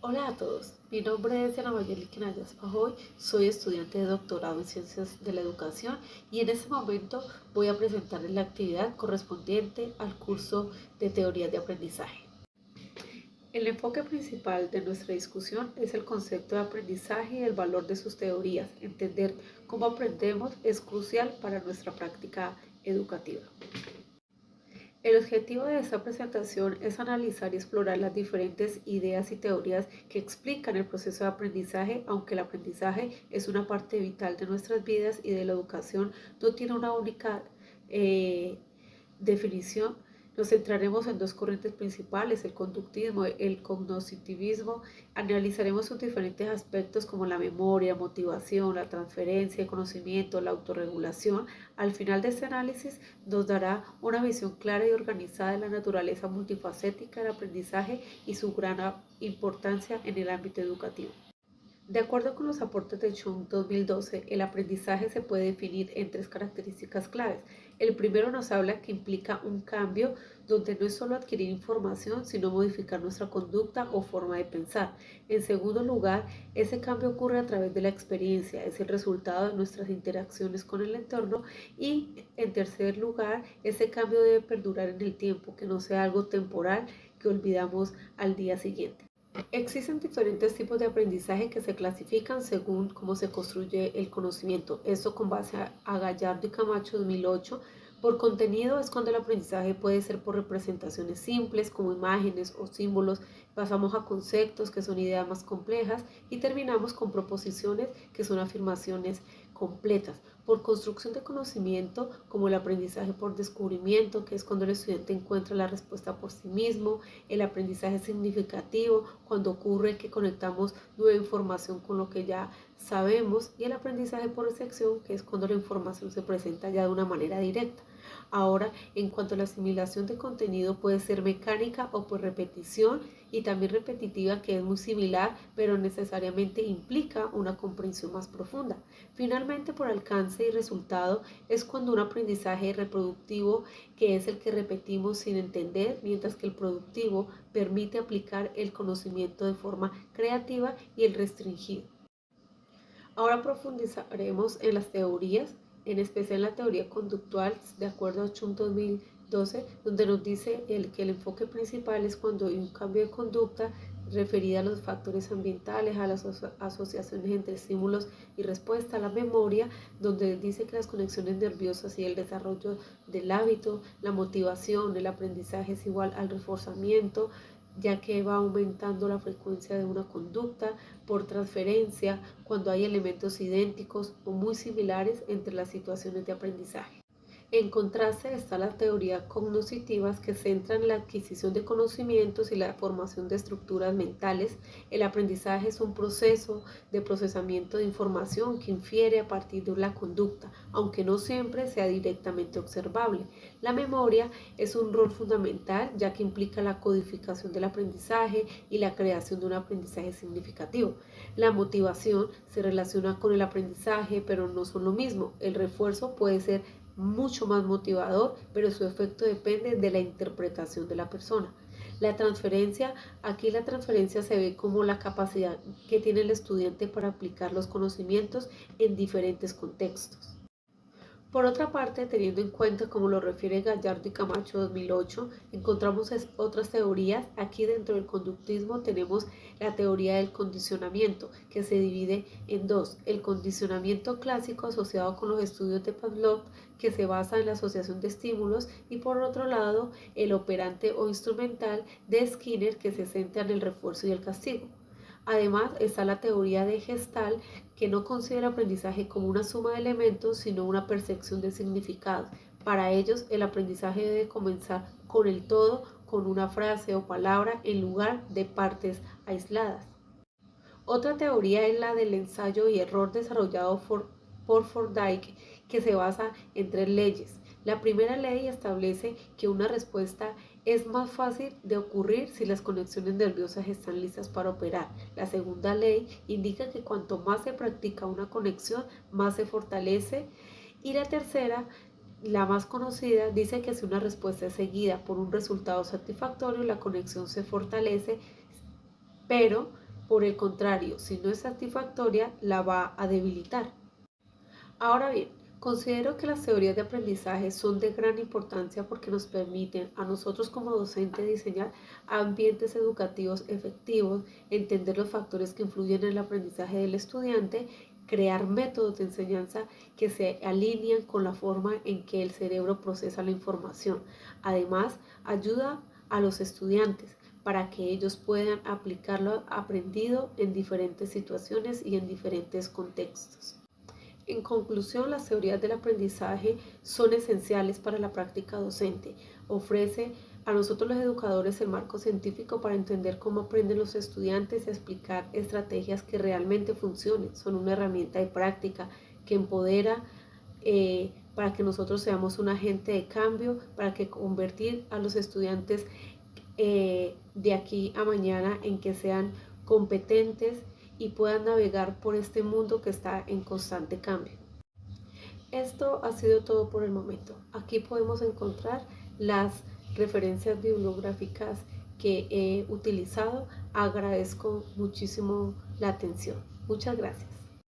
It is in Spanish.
Hola a todos, mi nombre es Ana Mayeli Quinayas Pajoy, soy estudiante de doctorado en Ciencias de la Educación y en este momento voy a presentarles la actividad correspondiente al curso de Teorías de Aprendizaje. El enfoque principal de nuestra discusión es el concepto de aprendizaje y el valor de sus teorías. Entender cómo aprendemos es crucial para nuestra práctica educativa. El objetivo de esta presentación es analizar y explorar las diferentes ideas y teorías que explican el proceso de aprendizaje, aunque el aprendizaje es una parte vital de nuestras vidas y de la educación, no tiene una única definición. Nos centraremos en dos corrientes principales, el conductismo, el cognitivismo. Analizaremos sus diferentes aspectos como la memoria, motivación, la transferencia de conocimiento, la autorregulación. Al final de este análisis nos dará una visión clara y organizada de la naturaleza multifacética del aprendizaje y su gran importancia en el ámbito educativo. De acuerdo con los aportes de Chung 2012, el aprendizaje se puede definir en tres características claves. El primero nos habla que implica un cambio donde no es solo adquirir información, sino modificar nuestra conducta o forma de pensar. En segundo lugar, ese cambio ocurre a través de la experiencia, es el resultado de nuestras interacciones con el entorno. Y en tercer lugar, ese cambio debe perdurar en el tiempo, que no sea algo temporal que olvidamos al día siguiente. Existen diferentes tipos de aprendizaje que se clasifican según cómo se construye el conocimiento. Esto con base a Gallardo y Camacho 2008. Por contenido es cuando el aprendizaje puede ser por representaciones simples como imágenes o símbolos, pasamos a conceptos que son ideas más complejas y terminamos con proposiciones que son afirmaciones completas. Por construcción de conocimiento, como el aprendizaje por descubrimiento, que es cuando el estudiante encuentra la respuesta por sí mismo, el aprendizaje significativo, cuando ocurre que conectamos nueva información con lo que ya sabemos, y el aprendizaje por recepción, que es cuando la información se presenta ya de una manera directa. Ahora, en cuanto a la asimilación de contenido, puede ser mecánica o por repetición y también repetitiva, que es muy similar, pero necesariamente implica una comprensión más profunda. Finalmente, por alcance y resultado, es cuando un aprendizaje reproductivo, que es el que repetimos sin entender, mientras que el productivo permite aplicar el conocimiento de forma creativa y el restringido. Ahora profundizaremos en las teorías, en especial la teoría conductual, de acuerdo a Chung 2012, donde nos dice que el enfoque principal es cuando hay un cambio de conducta referida a los factores ambientales, a las asociaciones entre estímulos y respuesta, a la memoria, donde dice que las conexiones nerviosas y el desarrollo del hábito, la motivación, el aprendizaje es igual al reforzamiento, ya que va aumentando la frecuencia de una conducta por transferencia cuando hay elementos idénticos o muy similares entre las situaciones de aprendizaje. En contraste está la teoría cognitivas, que centra en la adquisición de conocimientos y la formación de estructuras mentales. El aprendizaje es un proceso de procesamiento de información que infiere a partir de la conducta, aunque no siempre sea directamente observable. La memoria es un rol fundamental, ya que implica la codificación del aprendizaje y la creación de un aprendizaje significativo. La motivación se relaciona con el aprendizaje, pero no son lo mismo. El refuerzo puede ser mucho más motivador, pero su efecto depende de la interpretación de la persona. Aquí la transferencia se ve como la capacidad que tiene el estudiante para aplicar los conocimientos en diferentes contextos. Por otra parte, teniendo en cuenta como lo refiere Gallardo y Camacho 2008, encontramos otras teorías. Aquí dentro del conductismo tenemos la teoría del condicionamiento, que se divide en dos: el condicionamiento clásico asociado con los estudios de Pavlov, que se basa en la asociación de estímulos, y por otro lado el operante o instrumental de Skinner, que se centra en el refuerzo y el castigo. Además está la teoría de Gestalt, que no considera el aprendizaje como una suma de elementos, sino una percepción de significados. Para ellos, el aprendizaje debe comenzar con el todo, con una frase o palabra, en lugar de partes aisladas. Otra teoría es la del ensayo y error, desarrollado por Fordyce, que se basa en tres leyes. La primera ley establece que una respuesta es más fácil de ocurrir si las conexiones nerviosas están listas para operar. La segunda ley indica que cuanto más se practica una conexión, más se fortalece. Y la tercera, la más conocida, dice que si una respuesta es seguida por un resultado satisfactorio, la conexión se fortalece, pero Por el contrario, si no es satisfactoria, la va a debilitar. Ahora bien, considero que las teorías de aprendizaje son de gran importancia porque nos permiten a nosotros como docentes diseñar ambientes educativos efectivos, entender los factores que influyen en el aprendizaje del estudiante, crear métodos de enseñanza que se alinean con la forma en que el cerebro procesa la información. Además, ayuda a los estudiantes para que ellos puedan aplicar lo aprendido en diferentes situaciones y en diferentes contextos. En conclusión, las teorías del aprendizaje son esenciales para la práctica docente. Ofrece a nosotros los educadores el marco científico para entender cómo aprenden los estudiantes y explicar estrategias que realmente funcionen. Son una herramienta de práctica que empodera para que nosotros seamos un agente de cambio, para que convertir a los estudiantes de aquí a mañana en que sean competentes y puedan navegar por este mundo que está en constante cambio. Esto ha sido todo por el momento. Aquí podemos encontrar las referencias bibliográficas que he utilizado. Agradezco muchísimo la atención. Muchas gracias.